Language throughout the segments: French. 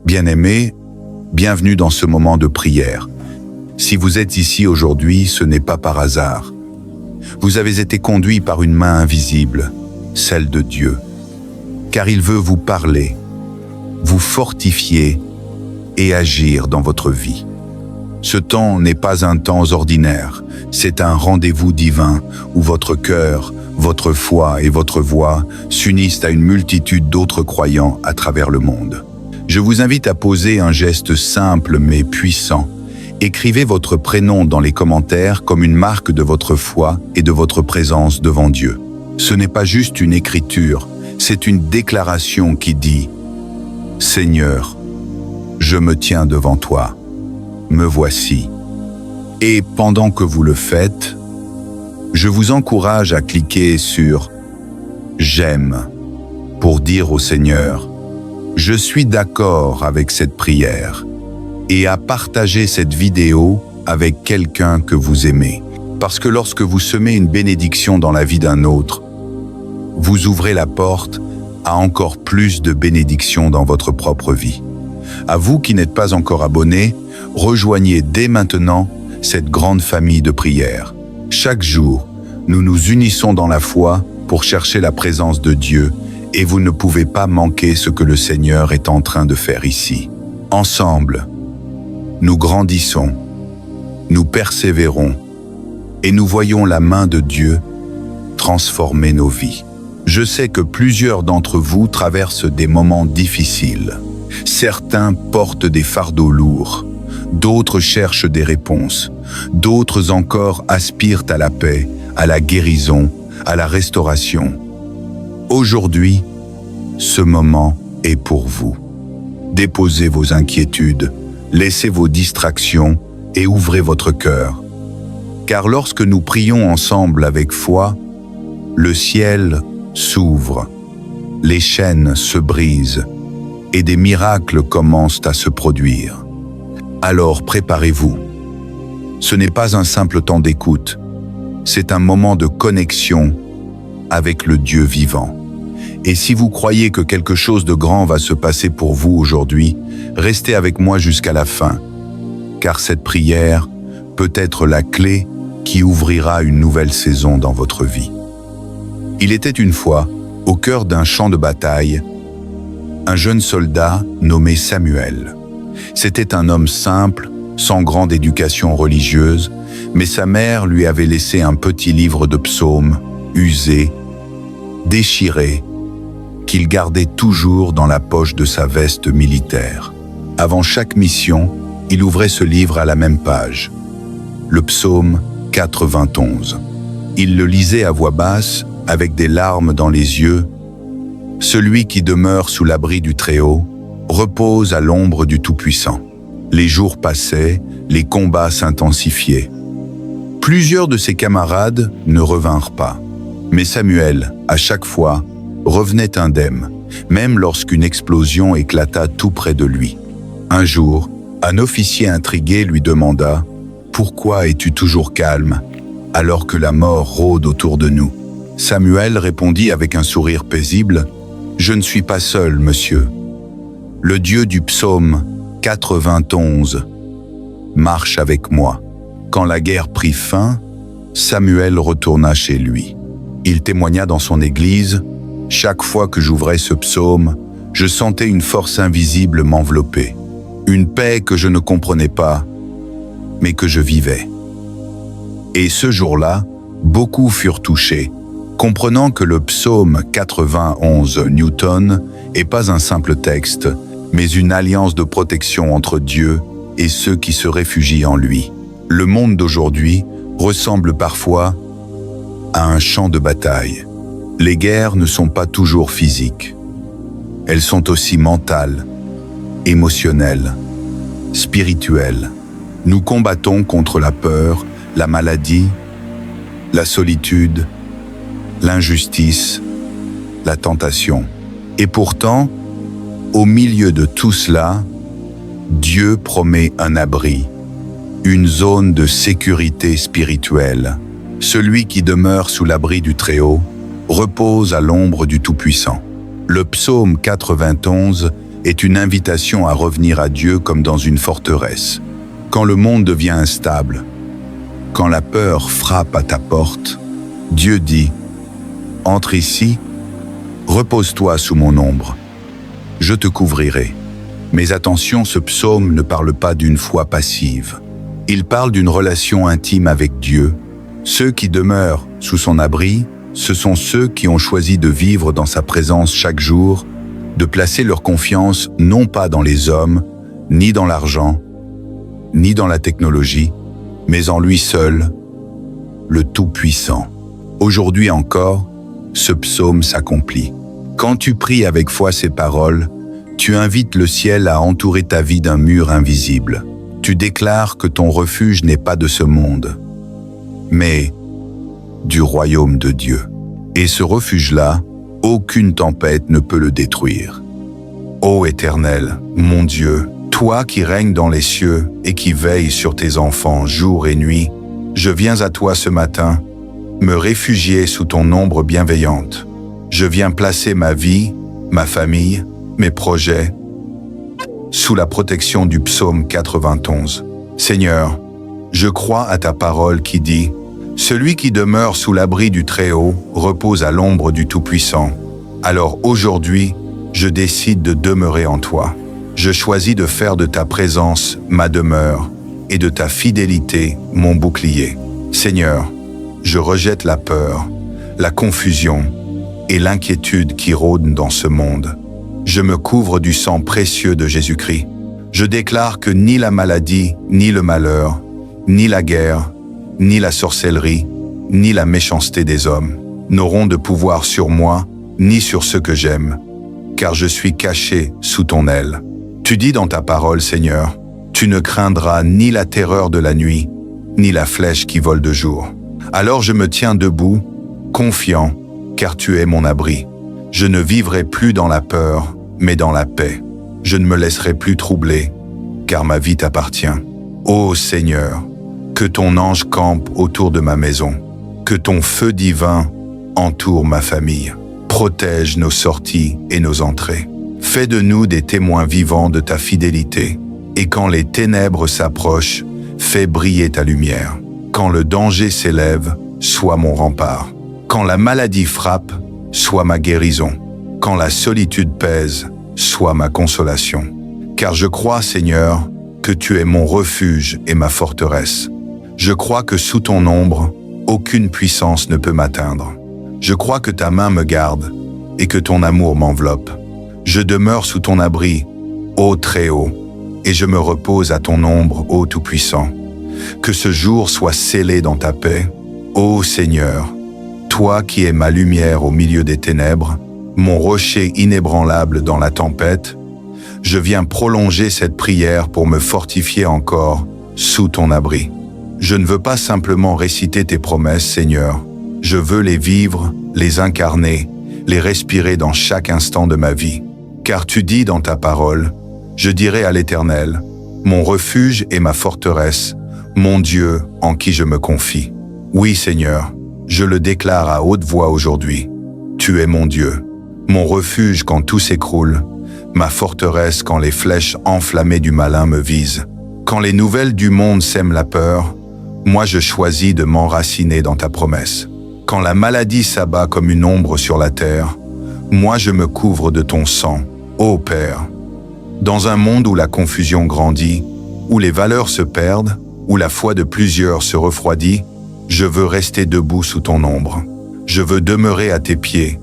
Bien-aimés, bienvenue dans ce moment de prière. Si vous êtes ici aujourd'hui, ce n'est pas par hasard. Vous avez été conduits par une main invisible, celle de Dieu, car il veut vous parler, vous fortifier et agir dans votre vie. Ce temps n'est pas un temps ordinaire, c'est un rendez-vous divin où votre cœur, votre foi et votre voix s'unissent à une multitude d'autres croyants à travers le monde. Je vous invite à poser un geste simple mais puissant. Écrivez votre prénom dans les commentaires comme une marque de votre foi et de votre présence devant Dieu. Ce n'est pas juste une écriture, c'est une déclaration qui dit « Seigneur, je me tiens devant toi, me voici ». Et pendant que vous le faites, je vous encourage à cliquer sur « J'aime » pour dire au Seigneur « Je suis d'accord avec cette prière » et à partager cette vidéo avec quelqu'un que vous aimez. Parce que lorsque vous semez une bénédiction dans la vie d'un autre, vous ouvrez la porte à encore plus de bénédictions dans votre propre vie. À vous qui n'êtes pas encore abonnés, rejoignez dès maintenant cette grande famille de prières. Chaque jour, nous nous unissons dans la foi pour chercher la présence de Dieu et vous ne pouvez pas manquer ce que le Seigneur est en train de faire ici. Ensemble, nous grandissons, nous persévérons et nous voyons la main de Dieu transformer nos vies. Je sais que plusieurs d'entre vous traversent des moments difficiles. Certains portent des fardeaux lourds, d'autres cherchent des réponses, d'autres encore aspirent à la paix, à la guérison, à la restauration. Aujourd'hui, ce moment est pour vous. Déposez vos inquiétudes, laissez vos distractions et ouvrez votre cœur. Car lorsque nous prions ensemble avec foi, le ciel s'ouvre, les chaînes se brisent et des miracles commencent à se produire. Alors préparez-vous. Ce n'est pas un simple temps d'écoute, c'est un moment de connexion avec le Dieu vivant. Et si vous croyez que quelque chose de grand va se passer pour vous aujourd'hui, restez avec moi jusqu'à la fin, car cette prière peut être la clé qui ouvrira une nouvelle saison dans votre vie. Il était une fois, au cœur d'un champ de bataille, un jeune soldat nommé Samuel. C'était un homme simple, sans grande éducation religieuse, mais sa mère lui avait laissé un petit livre de psaumes, usé, déchiré, qu'il gardait toujours dans la poche de sa veste militaire. Avant chaque mission, il ouvrait ce livre à la même page, le psaume 91. Il le lisait à voix basse, avec des larmes dans les yeux. « Celui qui demeure sous l'abri du Très-Haut repose à l'ombre du Tout-Puissant. » Les jours passaient, les combats s'intensifiaient. Plusieurs de ses camarades ne revinrent pas. Mais Samuel, à chaque fois, revenait indemne, même lorsqu'une explosion éclata tout près de lui. Un jour, un officier intrigué lui demanda « Pourquoi es-tu toujours calme, alors que la mort rôde autour de nous ?» Samuel répondit avec un sourire paisible « Je ne suis pas seul, monsieur. Le Dieu du psaume 91 marche avec moi. » Quand la guerre prit fin, Samuel retourna chez lui. Il témoigna dans son église « Chaque fois que j'ouvrais ce psaume, je sentais une force invisible m'envelopper, une paix que je ne comprenais pas, mais que je vivais. » Et ce jour-là, beaucoup furent touchés, comprenant que le psaume 91 Newton n'est pas un simple texte, mais une alliance de protection entre Dieu et ceux qui se réfugient en lui. Le monde d'aujourd'hui ressemble parfois à un champ de bataille. Les guerres ne sont pas toujours physiques. Elles sont aussi mentales, émotionnelles, spirituelles. Nous combattons contre la peur, la maladie, la solitude, l'injustice, la tentation. Et pourtant, au milieu de tout cela, Dieu promet un abri, une zone de sécurité spirituelle. Celui qui demeure sous l'abri du Très-Haut repose à l'ombre du Tout-Puissant. Le psaume 91 est une invitation à revenir à Dieu comme dans une forteresse. Quand le monde devient instable, quand la peur frappe à ta porte, Dieu dit « Entre ici, repose-toi sous mon ombre, je te couvrirai ». Mais attention, ce psaume ne parle pas d'une foi passive. Il parle d'une relation intime avec Dieu. Ceux qui demeurent sous son abri, ce sont ceux qui ont choisi de vivre dans sa présence chaque jour, de placer leur confiance non pas dans les hommes, ni dans l'argent, ni dans la technologie, mais en lui seul, le Tout-Puissant. Aujourd'hui encore, ce psaume s'accomplit. Quand tu pries avec foi ces paroles, tu invites le ciel à entourer ta vie d'un mur invisible. Tu déclares que ton refuge n'est pas de ce monde, mais du royaume de Dieu. Et ce refuge-là, aucune tempête ne peut le détruire. Ô Éternel, mon Dieu, toi qui règnes dans les cieux et qui veilles sur tes enfants jour et nuit, je viens à toi ce matin, me réfugier sous ton ombre bienveillante. Je viens placer ma vie, ma famille, mes projets, sous la protection du psaume 91. Seigneur, je crois à ta parole qui dit « Celui qui demeure sous l'abri du Très-Haut repose à l'ombre du Tout-Puissant. Alors aujourd'hui, je décide de demeurer en toi. Je choisis de faire de ta présence ma demeure et de ta fidélité mon bouclier. Seigneur, je rejette la peur, la confusion et l'inquiétude qui rôdent dans ce monde. Je me couvre du sang précieux de Jésus-Christ. Je déclare que ni la maladie, ni le malheur, ni la guerre, ni la sorcellerie, ni la méchanceté des hommes n'auront de pouvoir sur moi, ni sur ceux que j'aime, car je suis caché sous ton aile. Tu dis dans ta parole, Seigneur, tu ne craindras ni la terreur de la nuit, ni la flèche qui vole de jour. Alors je me tiens debout, confiant, car tu es mon abri. Je ne vivrai plus dans la peur, mais dans la paix. Je ne me laisserai plus troubler, car ma vie t'appartient. Ô Seigneur, que ton ange campe autour de ma maison, que ton feu divin entoure ma famille, protège nos sorties et nos entrées. Fais de nous des témoins vivants de ta fidélité, et quand les ténèbres s'approchent, fais briller ta lumière. Quand le danger s'élève, sois mon rempart. Quand la maladie frappe, sois ma guérison. Quand la solitude pèse, sois ma consolation. Car je crois, Seigneur, que tu es mon refuge et ma forteresse. Je crois que sous ton ombre, aucune puissance ne peut m'atteindre. Je crois que ta main me garde et que ton amour m'enveloppe. Je demeure sous ton abri, ô Très-Haut, et je me repose à ton ombre, ô Tout-Puissant. Que ce jour soit scellé dans ta paix, ô Seigneur, toi qui es ma lumière au milieu des ténèbres, mon rocher inébranlable dans la tempête. Je viens prolonger cette prière pour me fortifier encore sous ton abri. Je ne veux pas simplement réciter tes promesses, Seigneur. Je veux les vivre, les incarner, les respirer dans chaque instant de ma vie. Car tu dis dans ta parole, je dirai à l'Éternel, mon refuge et ma forteresse, mon Dieu en qui je me confie. Oui, Seigneur, je le déclare à haute voix aujourd'hui. Tu es mon Dieu, mon refuge quand tout s'écroule, ma forteresse quand les flèches enflammées du malin me visent. Quand les nouvelles du monde sèment la peur, moi je choisis de m'enraciner dans ta promesse. Quand la maladie s'abat comme une ombre sur la terre, moi je me couvre de ton sang, ô Père. Dans un monde où la confusion grandit, où les valeurs se perdent, où la foi de plusieurs se refroidit, je veux rester debout sous ton ombre. Je veux demeurer à tes pieds,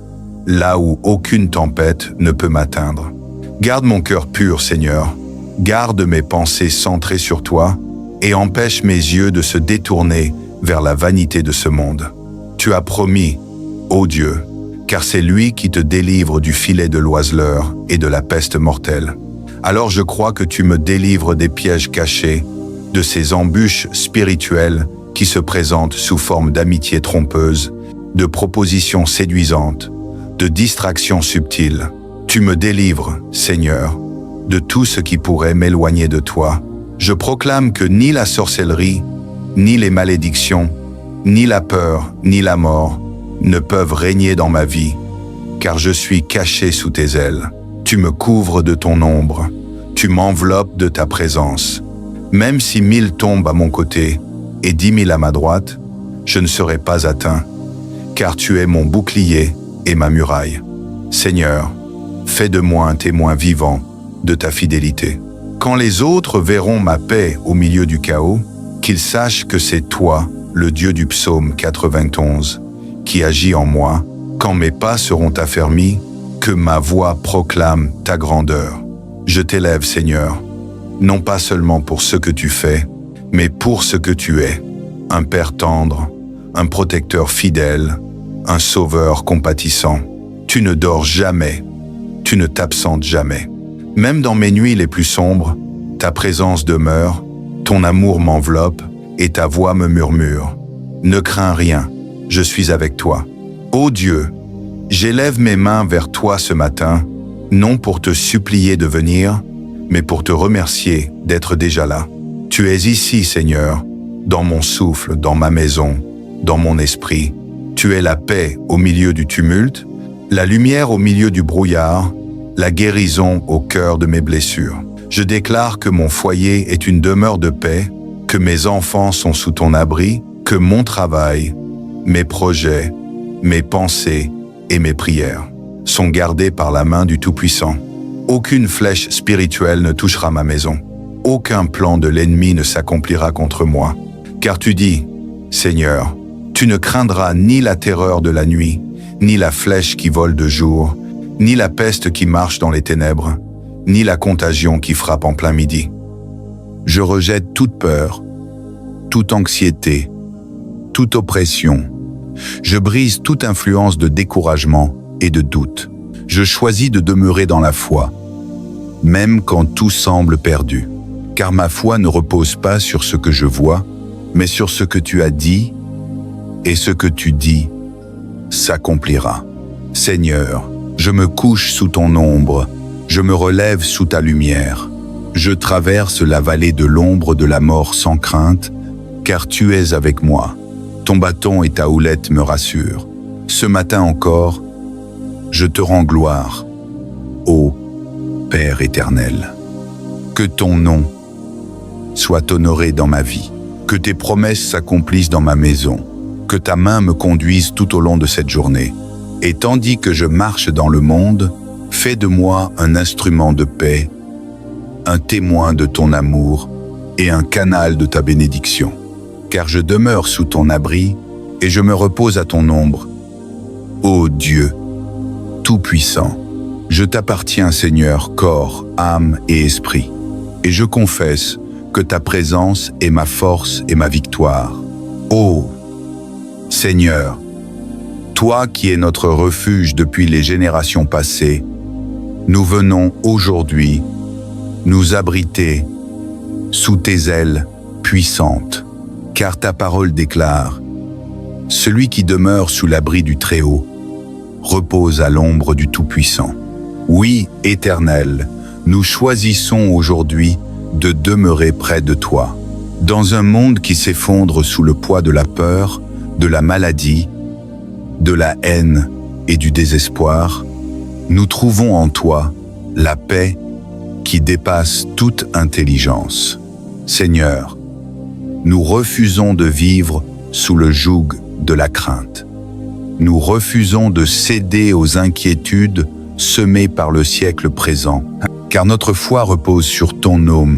là où aucune tempête ne peut m'atteindre. Garde mon cœur pur, Seigneur. Garde mes pensées centrées sur toi et empêche mes yeux de se détourner vers la vanité de ce monde. Tu as promis, ô Dieu, car c'est lui qui te délivre du filet de l'oiseleur et de la peste mortelle. Alors je crois que tu me délivres des pièges cachés, de ces embûches spirituelles qui se présentent sous forme d'amitié trompeuse, de propositions séduisantes, de distractions subtiles. Tu me délivres, Seigneur, de tout ce qui pourrait m'éloigner de toi. Je proclame que ni la sorcellerie, ni les malédictions, ni la peur, ni la mort ne peuvent régner dans ma vie, car je suis caché sous tes ailes. Tu Tu me couvres de ton ombre, tu m'enveloppes de ta présence. Même si 1000 tombent à mon côté et 10 000 à ma droite, je ne serai pas atteint, car tu es mon bouclier et ma muraille. Seigneur, fais de moi un témoin vivant de ta fidélité. Quand les autres verront ma paix au milieu du chaos, qu'ils sachent que c'est toi, le Dieu du psaume 91, qui agit en moi. Quand mes pas seront affermis, que ma voix proclame ta grandeur. Je t'élève, Seigneur, non pas seulement pour ce que tu fais, mais pour ce que tu es, un Père tendre, un protecteur fidèle, un sauveur compatissant. Tu ne dors jamais, tu ne t'absentes jamais. Même dans mes nuits les plus sombres, ta présence demeure, ton amour m'enveloppe et ta voix me murmure. Ne crains rien, je suis avec toi. Ô Dieu, j'élève mes mains vers toi ce matin, non pour te supplier de venir, mais pour te remercier d'être déjà là. Tu es ici, Seigneur, dans mon souffle, dans ma maison, dans mon esprit. Tu es la paix au milieu du tumulte, la lumière au milieu du brouillard, la guérison au cœur de mes blessures. Je déclare que mon foyer est une demeure de paix, que mes enfants sont sous ton abri, que mon travail, mes projets, mes pensées et mes prières sont gardés par la main du Tout-Puissant. Aucune flèche spirituelle ne touchera ma maison. Aucun plan de l'ennemi ne s'accomplira contre moi. Car tu dis, Seigneur, tu ne craindras ni la terreur de la nuit, ni la flèche qui vole de jour, ni la peste qui marche dans les ténèbres, ni la contagion qui frappe en plein midi. Je rejette toute peur, toute anxiété, toute oppression. Je brise toute influence de découragement et de doute. Je choisis de demeurer dans la foi, même quand tout semble perdu. Car ma foi ne repose pas sur ce que je vois, mais sur ce que tu as dit, et ce que tu dis s'accomplira. Seigneur, je me couche sous ton ombre, je me relève sous ta lumière. Je traverse la vallée de l'ombre de la mort sans crainte, car tu es avec moi. Ton bâton et ta houlette me rassurent. Ce matin encore, je te rends gloire, ô Père éternel. Que ton nom soit honoré dans ma vie, que tes promesses s'accomplissent dans ma maison, que ta main me conduise tout au long de cette journée. Et tandis que je marche dans le monde, fais de moi un instrument de paix, un témoin de ton amour et un canal de ta bénédiction. Car je demeure sous ton abri et je me repose à ton ombre. Ô Dieu, Tout-Puissant, je t'appartiens, Seigneur, corps, âme et esprit, et je confesse que ta présence est ma force et ma victoire. Ô Seigneur, toi qui es notre refuge depuis les générations passées, nous venons aujourd'hui nous abriter sous tes ailes puissantes, car ta parole déclare « Celui qui demeure sous l'abri du Très-Haut repose à l'ombre du Tout-Puissant. » Oui, Éternel, nous choisissons aujourd'hui de demeurer près de toi. Dans un monde qui s'effondre sous le poids de la peur, de la maladie, de la haine et du désespoir, nous trouvons en toi la paix qui dépasse toute intelligence. Seigneur, nous refusons de vivre sous le joug de la crainte. Nous refusons de céder aux inquiétudes semées par le siècle présent, car notre foi repose sur ton nom,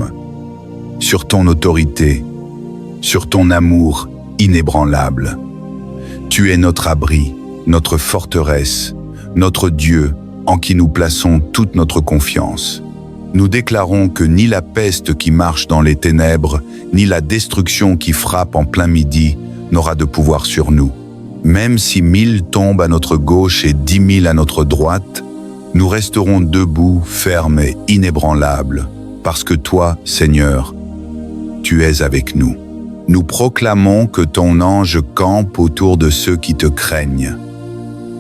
sur ton autorité, sur ton amour inébranlable. Tu es notre abri, notre forteresse, notre Dieu en qui nous plaçons toute notre confiance. Nous déclarons que ni la peste qui marche dans les ténèbres, ni la destruction qui frappe en plein midi n'aura de pouvoir sur nous. Même si 1000 tombent à notre gauche et 10 000 à notre droite, nous resterons debout, fermes et inébranlables, parce que toi, Seigneur, tu es avec nous. Nous proclamons que ton ange campe autour de ceux qui te craignent.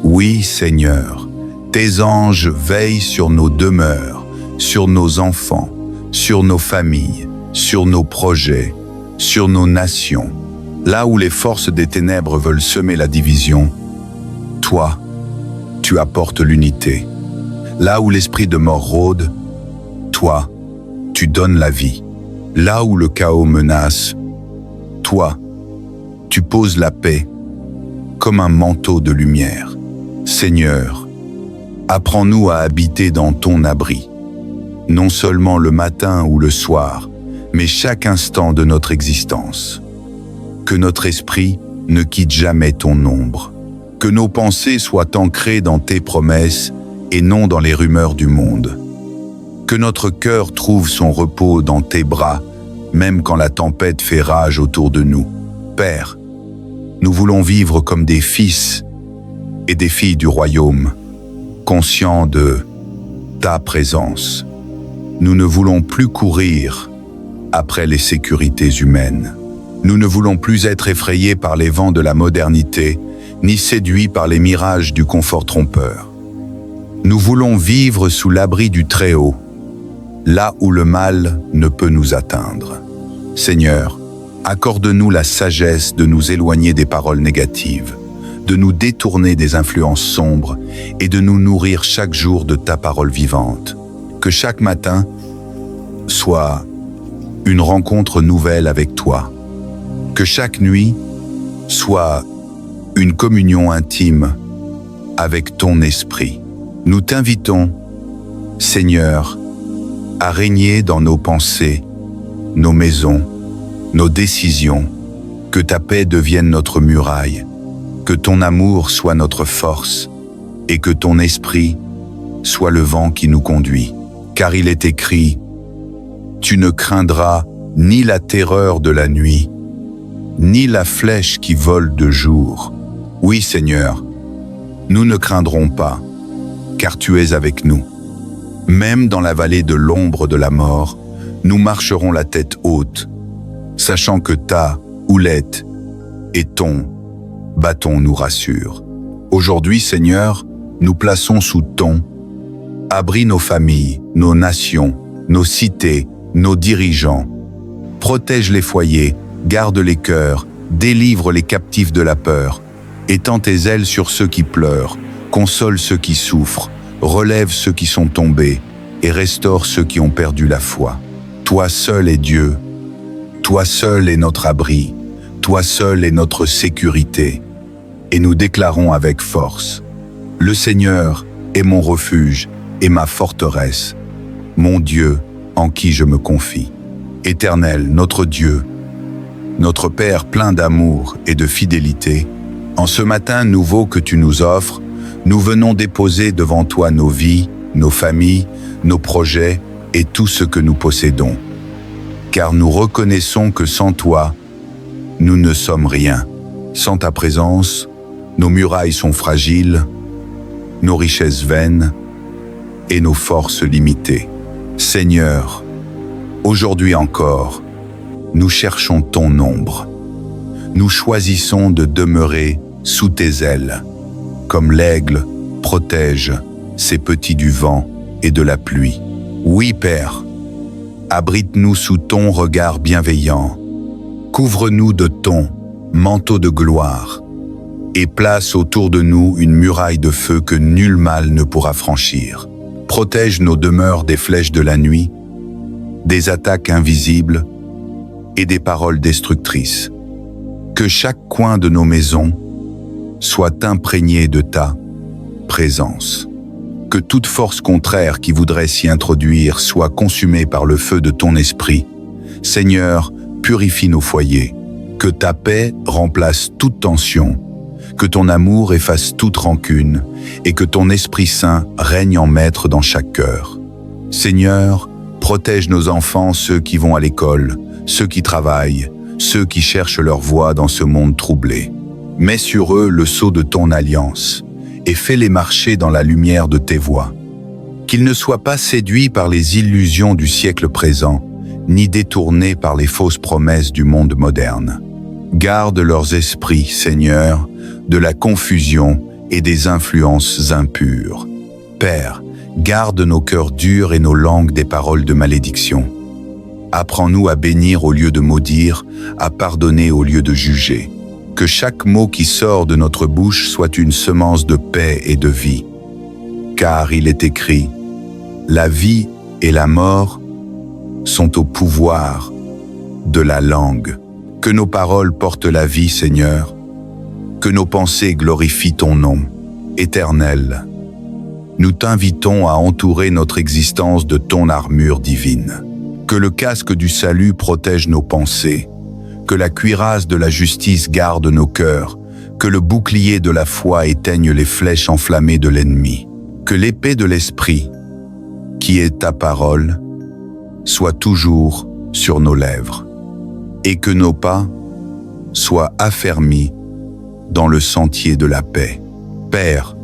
Oui, Seigneur, tes anges veillent sur nos demeures, sur nos enfants, sur nos familles, sur nos projets, sur nos nations. Là où les forces des ténèbres veulent semer la division, toi, tu apportes l'unité. Là où l'esprit de mort rôde, toi, tu donnes la vie. Là où le chaos menace, toi, tu poses la paix comme un manteau de lumière. Seigneur, apprends-nous à habiter dans ton abri, non seulement le matin ou le soir, mais chaque instant de notre existence. Que notre esprit ne quitte jamais ton ombre, que nos pensées soient ancrées dans tes promesses et non dans les rumeurs du monde. Que notre cœur trouve son repos dans tes bras, même quand la tempête fait rage autour de nous. Père, nous voulons vivre comme des fils et des filles du royaume, conscients de ta présence. Nous ne voulons plus courir après les sécurités humaines. Nous ne voulons plus être effrayés par les vents de la modernité, ni séduits par les mirages du confort trompeur. Nous voulons vivre sous l'abri du Très-Haut, là où le mal ne peut nous atteindre. Seigneur, accorde-nous la sagesse de nous éloigner des paroles négatives, de nous détourner des influences sombres et de nous nourrir chaque jour de ta parole vivante. Que chaque matin soit une rencontre nouvelle avec toi. Que chaque nuit soit une communion intime avec ton esprit. Nous t'invitons, Seigneur, à régner dans nos pensées, nos maisons, nos décisions. Que ta paix devienne notre muraille, que ton amour soit notre force et que ton esprit soit le vent qui nous conduit. Car il est écrit, tu ne craindras ni la terreur de la nuit, ni la flèche qui vole de jour. Oui, Seigneur, nous ne craindrons pas, car tu es avec nous. Même dans la vallée de l'ombre de la mort, nous marcherons la tête haute, sachant que ta houlette et ton bâton nous rassurent. Aujourd'hui, Seigneur, nous plaçons sous ton abri nos familles, nos nations, nos cités, nos dirigeants. Protège les foyers, garde les cœurs, délivre les captifs de la peur. Étends tes ailes sur ceux qui pleurent, console ceux qui souffrent, relève ceux qui sont tombés et restaure ceux qui ont perdu la foi. Toi seul est Dieu, toi seul est notre abri, toi seul est notre sécurité. Et nous déclarons avec force, le Seigneur est mon refuge et ma forteresse, mon Dieu en qui je me confie. Éternel, notre Dieu, notre Père plein d'amour et de fidélité, en ce matin nouveau que tu nous offres, nous venons déposer devant toi nos vies, nos familles, nos projets et tout ce que nous possédons. Car nous reconnaissons que sans toi, nous ne sommes rien. Sans ta présence, nos murailles sont fragiles, nos richesses vaines et nos forces limitées. Seigneur, aujourd'hui encore, nous cherchons ton ombre. Nous choisissons de demeurer sous tes ailes, comme l'aigle protège ses petits du vent et de la pluie. Oui, Père, abrite-nous sous ton regard bienveillant. Couvre-nous de ton manteau de gloire et place autour de nous une muraille de feu que nul mal ne pourra franchir. Protège nos demeures des flèches de la nuit, des attaques invisibles et des paroles destructrices. Que chaque coin de nos maisons soit imprégné de ta présence. Que toute force contraire qui voudrait s'y introduire soit consumée par le feu de ton esprit. Seigneur, purifie nos foyers. Que ta paix remplace toute tension. Que ton amour efface toute rancune et que ton Esprit Saint règne en maître dans chaque cœur. Seigneur, protège nos enfants, ceux qui vont à l'école, ceux qui travaillent, ceux qui cherchent leur voie dans ce monde troublé. Mets sur eux le sceau de ton alliance et fais-les marcher dans la lumière de tes voies. Qu'ils ne soient pas séduits par les illusions du siècle présent, ni détournés par les fausses promesses du monde moderne. Garde leurs esprits, Seigneur, de la confusion et des influences impures. Père, garde nos cœurs durs et nos langues des paroles de malédiction. Apprends-nous à bénir au lieu de maudire, à pardonner au lieu de juger. Que chaque mot qui sort de notre bouche soit une semence de paix et de vie. car il est écrit, la vie et la mort sont au pouvoir de la langue. Que nos paroles portent la vie, Seigneur, que nos pensées glorifient ton nom, Éternel. Nous t'invitons à entourer notre existence de ton armure divine. Que le casque du salut protège nos pensées, que la cuirasse de la justice garde nos cœurs, que le bouclier de la foi éteigne les flèches enflammées de l'ennemi, que l'épée de l'esprit, qui est ta parole, soit toujours sur nos lèvres, et que nos pas soient affermis dans le sentier de la paix. Père,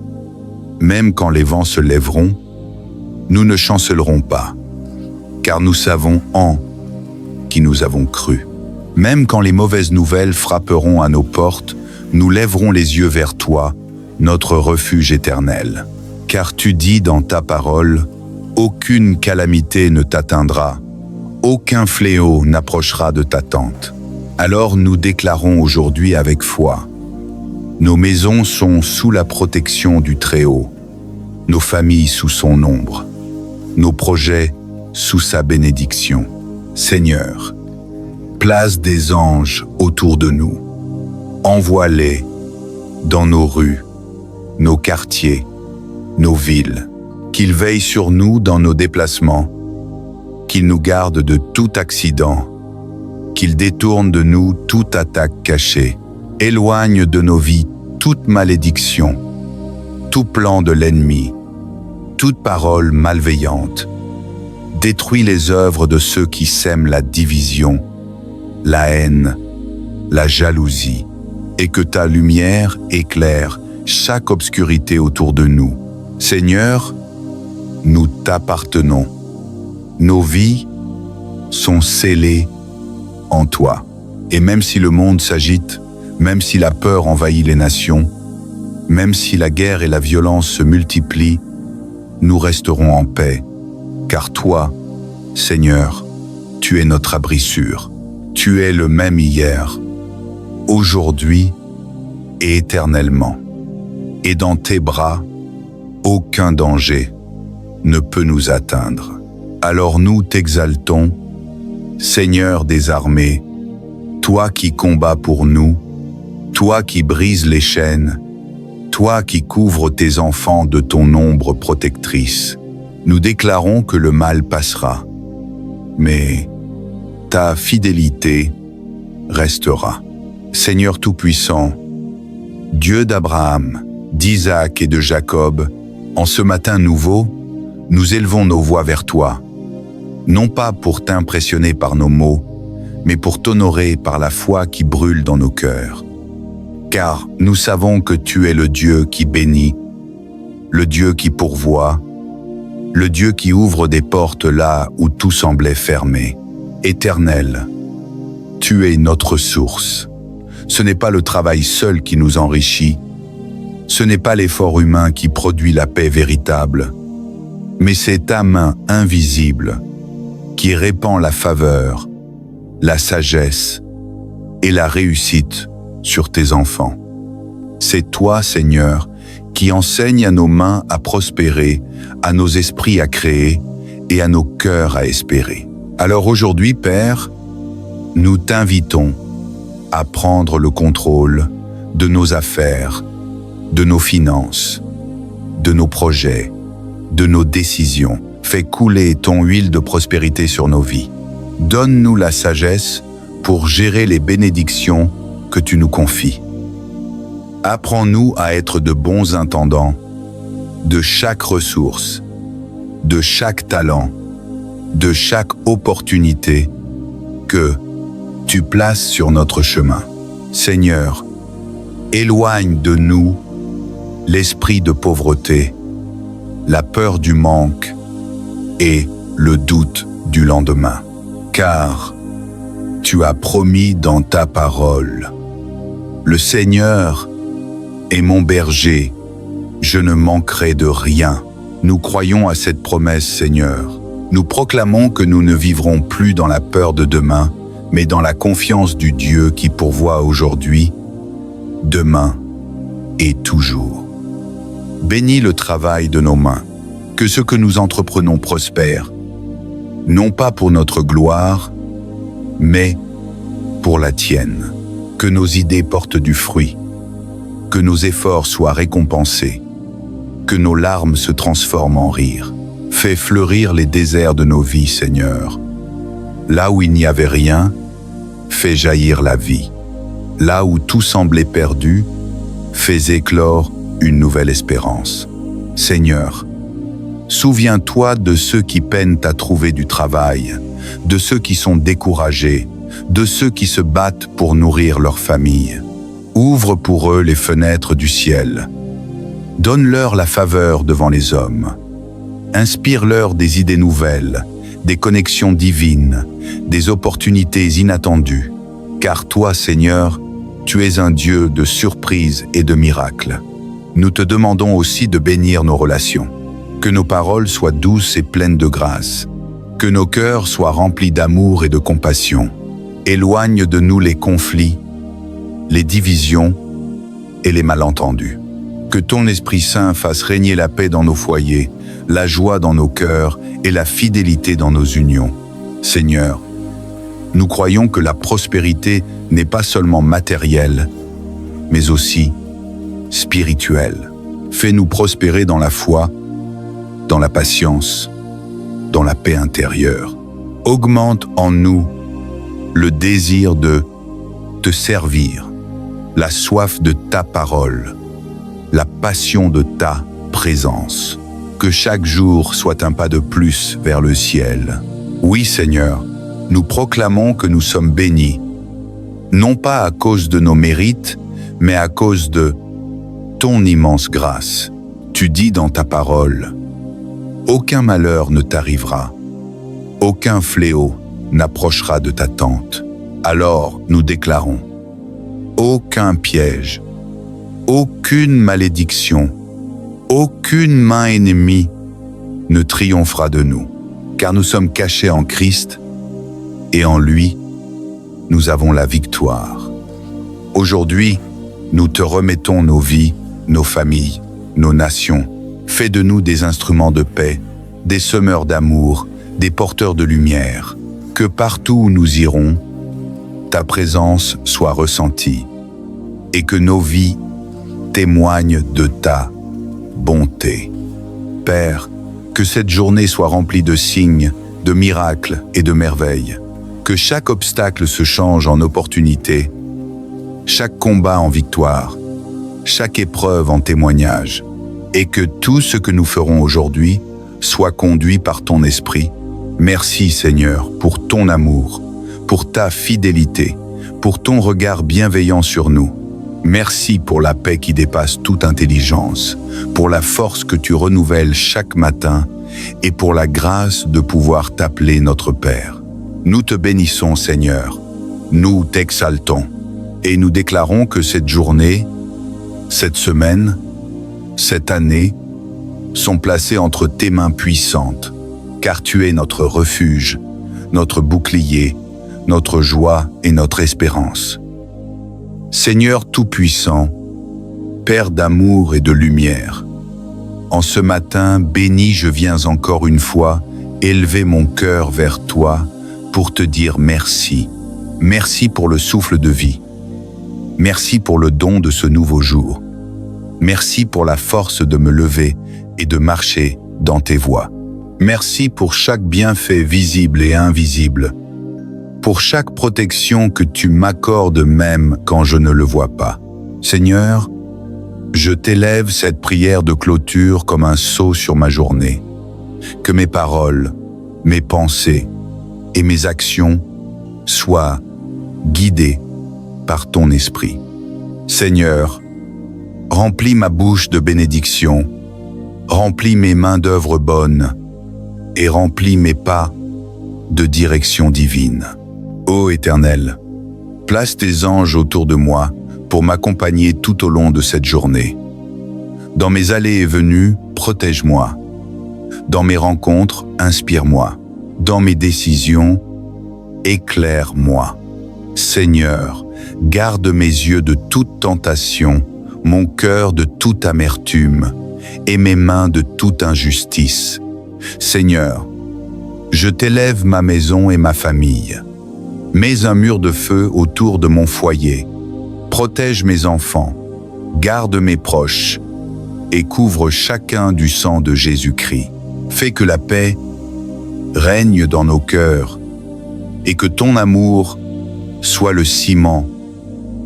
même quand les vents se lèveront, nous ne chancelerons pas, car nous savons en qui nous avons cru. Même quand les mauvaises nouvelles frapperont à nos portes, nous lèverons les yeux vers toi, notre refuge éternel. Car tu dis dans ta parole, aucune calamité ne t'atteindra, aucun fléau n'approchera de ta tente. Alors nous déclarons aujourd'hui avec foi, nos maisons sont sous la protection du Très-Haut, nos familles sous son ombre, nos projets sous sa bénédiction. Seigneur, place des anges autour de nous. Envoie-les dans nos rues, nos quartiers, nos villes, qu'ils veillent sur nous dans nos déplacements, qu'ils nous gardent de tout accident, qu'ils détournent de nous toute attaque cachée, éloignent de nos vies toute malédiction, tout plan de l'ennemi, toute parole malveillante. Détruis les œuvres de ceux qui sèment la division, la haine, la jalousie, et que ta lumière éclaire chaque obscurité autour de nous. Seigneur, nous t'appartenons. Nos vies sont scellées en toi. Et même si le monde s'agite, même si la peur envahit les nations, même si la guerre et la violence se multiplient, nous resterons en paix. Car toi, Seigneur, tu es notre abri sûr. Tu es le même hier, aujourd'hui et éternellement. Et dans tes bras, aucun danger ne peut nous atteindre. Alors nous t'exaltons, Seigneur des armées, toi qui combats pour nous, toi qui brises les chaînes, toi qui couvres tes enfants de ton ombre protectrice. Nous déclarons que le mal passera, mais ta fidélité restera. Seigneur Tout-Puissant, Dieu d'Abraham, d'Isaac et de Jacob, en ce matin nouveau, nous élevons nos voix vers toi, non pas pour t'impressionner par nos mots, mais pour t'honorer par la foi qui brûle dans nos cœurs. Car nous savons que tu es le Dieu qui bénit, le Dieu qui pourvoit, le Dieu qui ouvre des portes là où tout semblait fermé. Éternel, tu es notre source. Ce n'est pas le travail seul qui nous enrichit, ce n'est pas l'effort humain qui produit la paix véritable, mais c'est ta main invisible qui répand la faveur, la sagesse et la réussite sur tes enfants. C'est toi, Seigneur, qui enseigne à nos mains à prospérer, à nos esprits à créer et à nos cœurs à espérer. Alors aujourd'hui, Père, nous t'invitons à prendre le contrôle de nos affaires, de nos finances, de nos projets, de nos décisions. Fais couler ton huile de prospérité sur nos vies. Donne-nous la sagesse pour gérer les bénédictions que tu nous confies. Apprends-nous à être de bons intendants de chaque ressource, de chaque talent, de chaque opportunité que tu places sur notre chemin. Seigneur, éloigne de nous l'esprit de pauvreté, la peur du manque et le doute du lendemain. Car tu as promis dans ta parole, le Seigneur est mon berger, je ne manquerai de rien. Nous croyons à cette promesse, Seigneur. Nous proclamons que nous ne vivrons plus dans la peur de demain, mais dans la confiance du Dieu qui pourvoit aujourd'hui, demain et toujours. Bénis le travail de nos mains, que ce que nous entreprenons prospère, non pas pour notre gloire, mais pour la tienne. Que nos idées portent du fruit, que nos efforts soient récompensés, que nos larmes se transforment en rire. Fais fleurir les déserts de nos vies, Seigneur. Là où il n'y avait rien, fais jaillir la vie. Là où tout semblait perdu, fais éclore une nouvelle espérance. Seigneur, souviens-toi de ceux qui peinent à trouver du travail, de ceux qui sont découragés, de ceux qui se battent pour nourrir leur famille. Ouvre pour eux les fenêtres du ciel. Donne-leur la faveur devant les hommes. Inspire-leur des idées nouvelles, des connexions divines, des opportunités inattendues. Car toi, Seigneur, tu es un Dieu de surprises et de miracles. Nous te demandons aussi de bénir nos relations. Que nos paroles soient douces et pleines de grâce. Que nos cœurs soient remplis d'amour et de compassion. Éloigne de nous les conflits, les divisions et les malentendus. Que ton Esprit Saint fasse régner la paix dans nos foyers, la joie dans nos cœurs et la fidélité dans nos unions. Seigneur, nous croyons que la prospérité n'est pas seulement matérielle, mais aussi spirituelle. Fais-nous prospérer dans la foi, dans la patience, dans la paix intérieure. Augmente en nous le désir de te servir, la soif de ta parole, la passion de ta présence. Que chaque jour soit un pas de plus vers le ciel. Oui, Seigneur, nous proclamons que nous sommes bénis, non pas à cause de nos mérites, mais à cause de ton immense grâce. Tu dis dans ta parole, « Aucun malheur ne t'arrivera, aucun fléau n'approchera de ta tente. » Alors nous déclarons, aucun piège, aucune malédiction, aucune main ennemie ne triomphera de nous, car nous sommes cachés en Christ et en lui, nous avons la victoire. Aujourd'hui, nous te remettons nos vies, nos familles, nos nations. Fais de nous des instruments de paix, des semeurs d'amour, des porteurs de lumière. Que partout où nous irons, ta présence soit ressentie et que nos vies témoignent de ta bonté. Père, que cette journée soit remplie de signes, de miracles et de merveilles. Que chaque obstacle se change en opportunité, chaque combat en victoire, chaque épreuve en témoignage, et que tout ce que nous ferons aujourd'hui soit conduit par ton esprit. Merci Seigneur pour ton amour, pour ta fidélité, pour ton regard bienveillant sur nous. Merci pour la paix qui dépasse toute intelligence, pour la force que tu renouvelles chaque matin et pour la grâce de pouvoir t'appeler notre Père. Nous te bénissons Seigneur, nous t'exaltons et nous déclarons que cette journée, cette semaine, cette année sont placées entre tes mains puissantes, car tu es notre refuge, notre bouclier, notre joie et notre espérance. Seigneur Tout-Puissant, Père d'amour et de lumière, en ce matin béni je viens encore une fois élever mon cœur vers toi pour te dire merci. Merci pour le souffle de vie. Merci pour le don de ce nouveau jour. Merci pour la force de me lever et de marcher dans tes voies. Merci pour chaque bienfait visible et invisible, pour chaque protection que tu m'accordes même quand je ne le vois pas. Seigneur, je t'élève cette prière de clôture comme un sceau sur ma journée. Que mes paroles, mes pensées et mes actions soient guidées par ton esprit. Seigneur, remplis ma bouche de bénédictions, remplis mes mains d'œuvres bonnes et remplis mes pas de direction divine. Ô Éternel, place tes anges autour de moi pour m'accompagner tout au long de cette journée. Dans mes allées et venues, protège-moi. Dans mes rencontres, inspire-moi. Dans mes décisions, éclaire-moi. Seigneur, garde mes yeux de toute tentation, mon cœur de toute amertume, et mes mains de toute injustice. Seigneur, je t'élève ma maison et ma famille. Mets un mur de feu autour de mon foyer. Protège mes enfants, garde mes proches et couvre chacun du sang de Jésus-Christ. Fais que la paix règne dans nos cœurs et que ton amour soit le ciment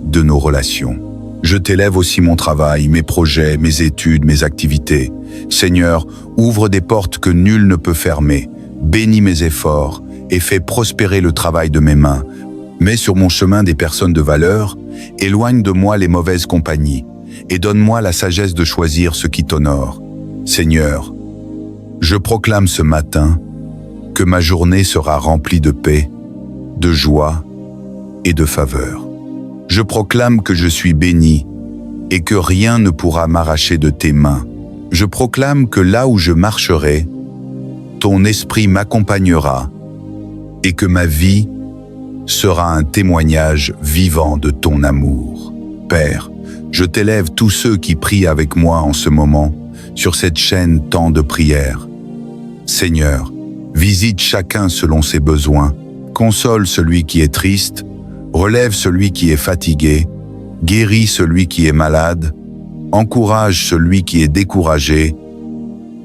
de nos relations. Je t'élève aussi mon travail, mes projets, mes études, mes activités. Seigneur, ouvre des portes que nul ne peut fermer. Bénis mes efforts et fais prospérer le travail de mes mains. Mets sur mon chemin des personnes de valeur, éloigne de moi les mauvaises compagnies et donne-moi la sagesse de choisir ce qui t'honore. Seigneur, je proclame ce matin que ma journée sera remplie de paix, de joie et de faveur. Je proclame que je suis béni et que rien ne pourra m'arracher de tes mains. Je proclame que là où je marcherai, ton esprit m'accompagnera et que ma vie sera un témoignage vivant de ton amour. Père, je t'élève tous ceux qui prient avec moi en ce moment sur cette chaîne temps de prière. Seigneur, visite chacun selon ses besoins, console celui qui est triste, relève celui qui est fatigué, guéris celui qui est malade, encourage celui qui est découragé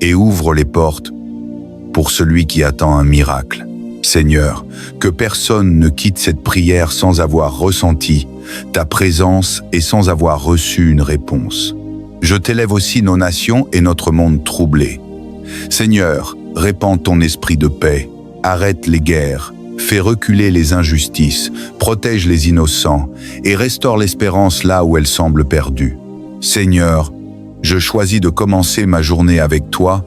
et ouvre les portes pour celui qui attend un miracle. Seigneur, que personne ne quitte cette prière sans avoir ressenti ta présence et sans avoir reçu une réponse. Je t'élève aussi nos nations et notre monde troublé. Seigneur, répands ton esprit de paix, arrête les guerres, fais reculer les injustices, protège les innocents et restaure l'espérance là où elle semble perdue. Seigneur, je choisis de commencer ma journée avec toi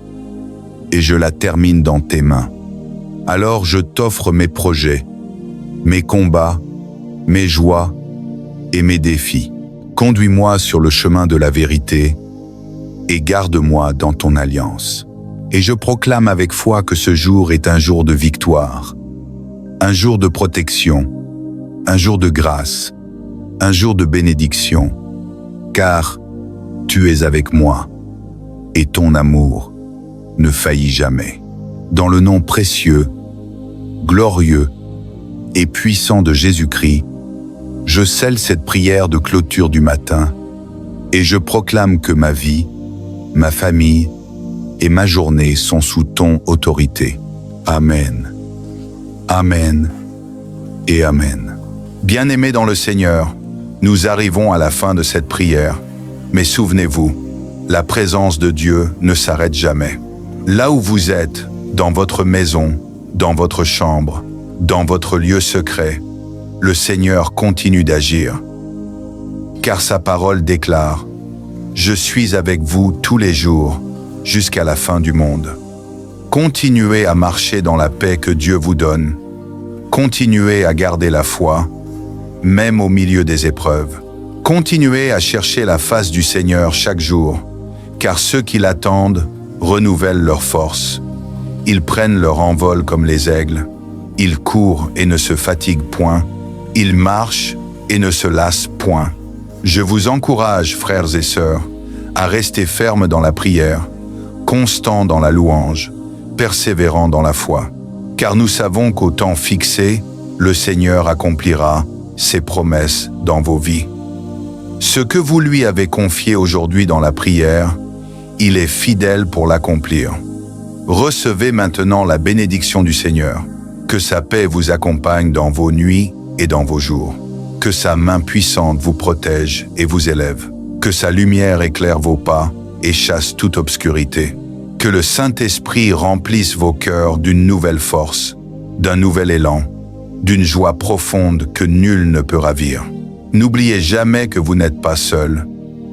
et je la termine dans tes mains. Alors je t'offre mes projets, mes combats, mes joies et mes défis. Conduis-moi sur le chemin de la vérité et garde-moi dans ton alliance. Et je proclame avec foi que ce jour est un jour de victoire, un jour de protection, un jour de grâce, un jour de bénédiction, car tu es avec moi et ton amour ne faillit jamais. Dans le nom précieux, glorieux et puissant de Jésus-Christ, je scelle cette prière de clôture du matin et je proclame que ma vie, ma famille et ma journée sont sous ton autorité. Amen. Amen et Amen. Bien-aimés dans le Seigneur, nous arrivons à la fin de cette prière, mais souvenez-vous, la présence de Dieu ne s'arrête jamais. Là où vous êtes, dans votre maison, dans votre chambre, dans votre lieu secret, le Seigneur continue d'agir. Car sa parole déclare « Je suis avec vous tous les jours, jusqu'à la fin du monde ». Continuez à marcher dans la paix que Dieu vous donne. Continuez à garder la foi, même au milieu des épreuves. Continuez à chercher la face du Seigneur chaque jour, car ceux qui l'attendent renouvellent leurs forces. Ils prennent leur envol comme les aigles. Ils courent et ne se fatiguent point. Ils marchent et ne se lassent point. Je vous encourage, frères et sœurs, à rester fermes dans la prière, constants dans la louange, persévérants dans la foi. Car nous savons qu'au temps fixé, le Seigneur accomplira ses promesses dans vos vies. Ce que vous lui avez confié aujourd'hui dans la prière, il est fidèle pour l'accomplir. Recevez maintenant la bénédiction du Seigneur. Que sa paix vous accompagne dans vos nuits et dans vos jours. Que sa main puissante vous protège et vous élève. Que sa lumière éclaire vos pas et chasse toute obscurité. Que le Saint-Esprit remplisse vos cœurs d'une nouvelle force, d'un nouvel élan, d'une joie profonde que nul ne peut ravir. N'oubliez jamais que vous n'êtes pas seul.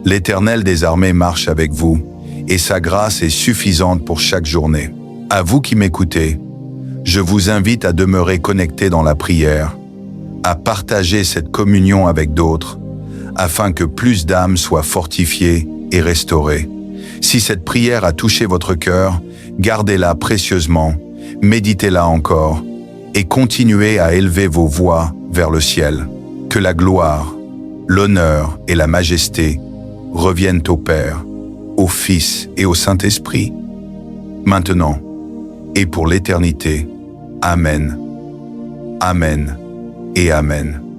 L'Éternel des armées marche avec vous et sa grâce est suffisante pour chaque journée. À vous qui m'écoutez, je vous invite à demeurer connectés dans la prière, à partager cette communion avec d'autres, afin que plus d'âmes soient fortifiées et restaurées. Si cette prière a touché votre cœur, gardez-la précieusement, méditez-la encore, et continuez à élever vos voix vers le ciel. Que la gloire, l'honneur et la majesté reviennent au Père, au Fils et au Saint-Esprit, maintenant et pour l'éternité. Amen. Amen et Amen.